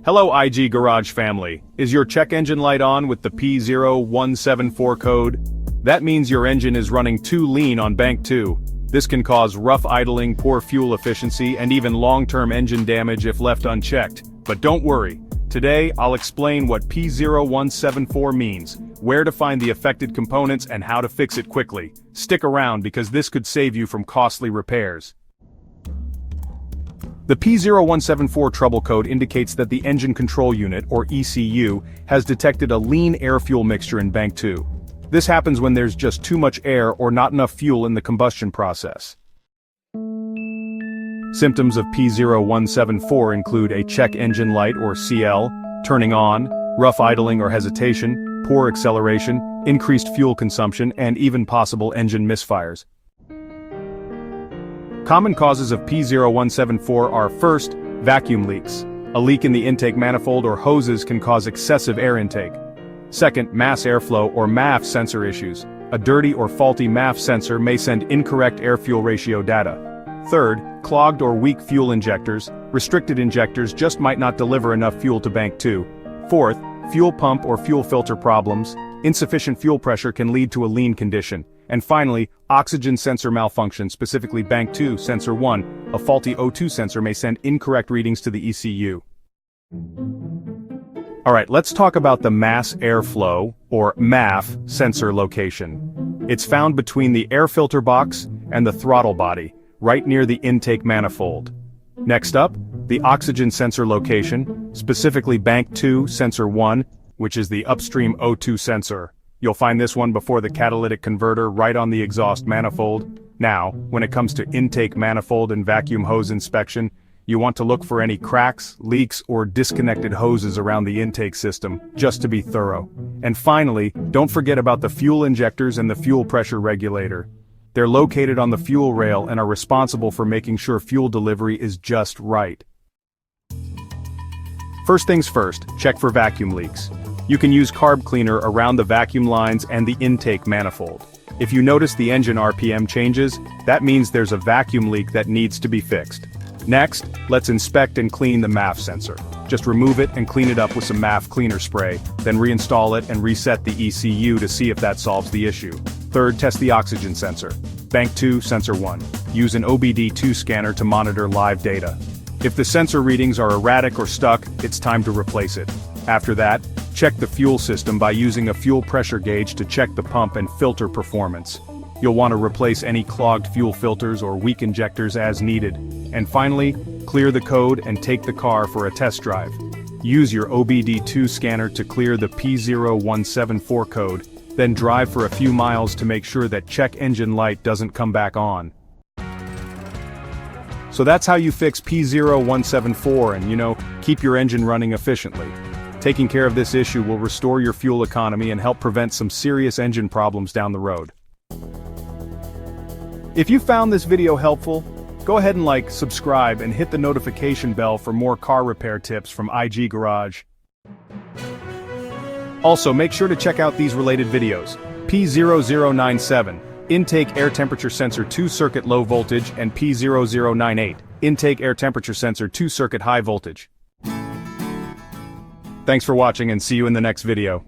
Hello IG Garage family, is your check engine light on with the P0174 code? That means your engine is running too lean on bank 2. This can cause rough idling, poor fuel efficiency, and even long-term engine damage if left unchecked. But don't worry, today I'll explain what P0174 means, where to find the affected components and how to fix it quickly. Stick around because this could save you from costly repairs. The P0174 Trouble Code indicates that the Engine Control Unit, or ECU, has detected a lean air-fuel mixture in bank 2. This happens when there's just too much air or not enough fuel in the combustion process. Symptoms of P0174 include a check engine light, or CL, turning on, rough idling or hesitation, poor acceleration, increased fuel consumption, and even possible engine misfires. Common causes of P0174 are: first, vacuum leaks. A leak in the intake manifold or hoses can cause excessive air intake. Second, mass airflow or MAF sensor issues. A dirty or faulty MAF sensor may send incorrect air-fuel ratio data. Third, clogged or weak fuel injectors. Restricted injectors just might not deliver enough fuel to bank 2. Fourth, fuel pump or fuel filter problems. Insufficient fuel pressure can lead to a lean condition. And finally, oxygen sensor malfunction, specifically bank 2 sensor 1, a faulty O2 sensor may send incorrect readings to the ECU. Alright, let's talk about the mass airflow, or MAF, sensor location. It's found between the air filter box and the throttle body, right near the intake manifold. Next up, the oxygen sensor location, specifically bank 2 sensor 1, which is the upstream O2 sensor. You'll find this one before the catalytic converter right on the exhaust manifold. Now, when it comes to intake manifold and vacuum hose inspection, you want to look for any cracks, leaks, or disconnected hoses around the intake system, just to be thorough. And finally, don't forget about the fuel injectors and the fuel pressure regulator. They're located on the fuel rail and are responsible for making sure fuel delivery is just right. First things first, check for vacuum leaks. You can use carb cleaner around the vacuum lines and the intake manifold. If you notice the engine RPM changes, that means there's a vacuum leak that needs to be fixed. Next, let's inspect and clean the MAF sensor. Just remove it and clean it up with some MAF cleaner spray, then reinstall it and reset the ECU to see if that solves the issue. Third, test the oxygen sensor. Bank 2, sensor 1. Use an OBD2 scanner to monitor live data. If the sensor readings are erratic or stuck, it's time to replace it. After that, check the fuel system by using a fuel pressure gauge to check the pump and filter performance. You'll want to replace any clogged fuel filters or weak injectors as needed. And finally, clear the code and take the car for a test drive. Use your OBD2 scanner to clear the P0174 code, then drive for a few miles to make sure that check engine light doesn't come back on. So that's how you fix P0174 and, keep your engine running efficiently. Taking care of this issue will restore your fuel economy and help prevent some serious engine problems down the road. If you found this video helpful, go ahead and like, subscribe, and hit the notification bell for more car repair tips from IG Garage. Also, make sure to check out these related videos: P0097, Intake Air Temperature Sensor 2 Circuit Low Voltage, and P0098, Intake Air Temperature Sensor 2 Circuit High Voltage. Thanks for watching and see you in the next video.